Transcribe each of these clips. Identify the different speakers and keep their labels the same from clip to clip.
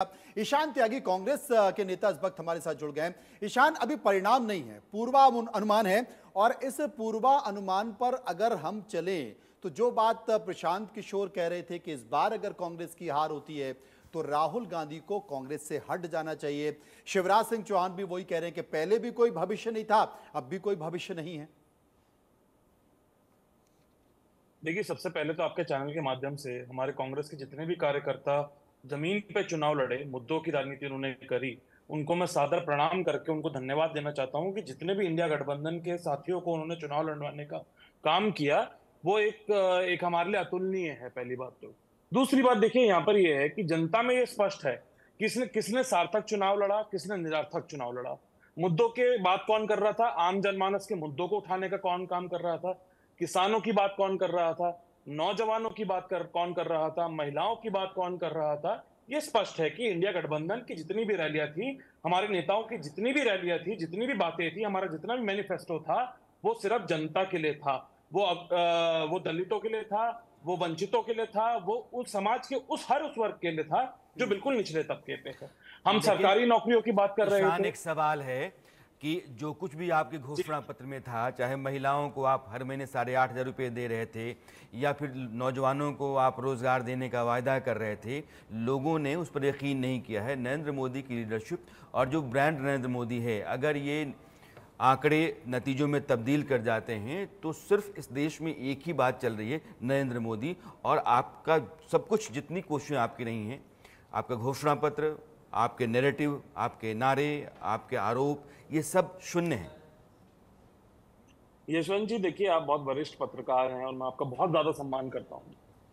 Speaker 1: ईशान त्यागी कांग्रेस के नेता इस वक्त हमारे साथ जुड़ गए हैं। ईशान, अभी परिणाम नहीं है, पूर्वानुमान है और इस पूर्वानुमान पर अगर हम चलें तो जो बात प्रशांत किशोर कह रहे थे कि इस बार अगर कांग्रेस की हार होती है तो राहुल गांधी को कांग्रेस से हट जाना चाहिए। शिवराज सिंह चौहान भी वही कह रहे हैं कि पहले भी कोई भविष्य नहीं था, अब भी कोई भविष्य नहीं है।
Speaker 2: देखिए, सबसे पहले तो आपके चैनल के माध्यम से हमारे कांग्रेस के जितने भी कार्यकर्ता जमीन पे चुनाव लड़े, मुद्दों की राजनीति उन्होंने करी, उनको मैं सादर प्रणाम करके उनको धन्यवाद देना चाहता हूं कि जितने भी इंडिया गठबंधन के साथियों को उन्होंने चुनाव लड़वाने का काम किया, वो एक हमारे लिए अतुलनीय है। पहली बात तो। दूसरी बात देखिए, यहाँ पर यह है कि जनता में ये स्पष्ट है किसने किसने सार्थक चुनाव लड़ा, किसने निरर्थक चुनाव लड़ा। मुद्दों के बात कौन कर रहा था, आम जनमानस के मुद्दों को उठाने का कौन काम कर रहा था, किसानों की बात कौन कर रहा था, नौजवानों की कौन कर रहा था, महिलाओं की बात कौन कर रहा था। ये स्पष्ट है कि इंडिया गठबंधन की जितनी भी रैलियां थी, हमारे नेताओं की जितनी भी रैलियां थी, जितनी भी बातें थी, हमारा जितना भी मैनिफेस्टो था, वो सिर्फ जनता के लिए था। वो दलितों के लिए था, वो वंचितों के लिए था, वो उस समाज के उस वर्ग के लिए था जो बिल्कुल निचले तबके पे है। हम
Speaker 3: लेकिन
Speaker 2: सरकारी नौकरियों की बात कर रहे
Speaker 3: ईशान,
Speaker 2: थे।
Speaker 3: एक सवाल है कि जो कुछ भी आपके घोषणा पत्र में था, चाहे महिलाओं को आप हर महीने 8,500 दे रहे थे या फिर नौजवानों को आप रोजगार देने का वायदा कर रहे थे, लोगों ने उस पर यकीन नहीं किया है। नरेंद्र मोदी की लीडरशिप और जो ब्रांड नरेंद्र मोदी है, अगर ये आंकड़े नतीजों में तब्दील कर जाते हैं तो सिर्फ इस देश में एक ही बात चल रही है, नरेंद्र मोदी। और आपका सब कुछ, जितनी कोशिशें आपकी रही हैं, आपका घोषणा पत्र, आपके नैरेटिव, आपके नारे, आपके आरोप, ये सब शून्य हैं।
Speaker 2: यशवंत जी, देखिए, आप बहुत वरिष्ठ पत्रकार हैं और मैं आपका बहुत ज्यादा सम्मान करता हूं,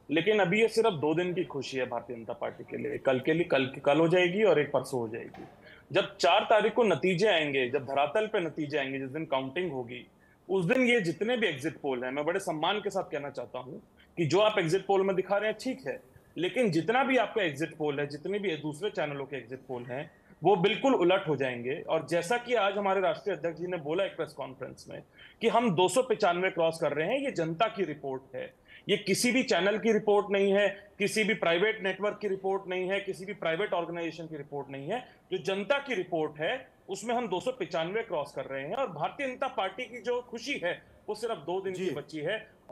Speaker 2: लेकिन अभी ये सिर्फ 2 दिन की खुशी है भारतीय जनता पार्टी के लिए। कल के लिए कल हो जाएगी और एक परसों हो जाएगी। जब 4 तारीख को नतीजे आएंगे, जब धरातल पे नतीजे आएंगे, जिस दिन काउंटिंग होगी, उस दिन ये जितने भी एग्जिट पोल हैं, मैं बड़े सम्मान के साथ कहना चाहता हूं कि जो आप एग्जिट पोल में दिखा रहे हैं ठीक है, लेकिन जितना भी आपका एग्जिट पोल है, जितने भी दूसरे चैनलों के एग्जिट पोल हैं, वो बिल्कुल उलट हो जाएंगे। और जैसा कि आज हमारे राष्ट्रीय अध्यक्ष जी ने बोला एक प्रेस कॉन्फ्रेंस में कि हम 295 क्रॉस कर रहे हैं, ये जनता की रिपोर्ट है, ये किसी भी चैनल की रिपोर्ट नहीं है, किसी भी प्राइवेट नेटवर्क की रिपोर्ट नहीं है, किसी भी प्राइवेट ऑर्गेनाइजेशन की रिपोर्ट नहीं है। जो जनता की रिपोर्ट है उसमें हम 295 क्रॉस कर रहे हैं। और भारतीय जनता पार्टी की जो खुशी है वो सिर्फ 2 दिन की
Speaker 1: जी।
Speaker 2: बची है।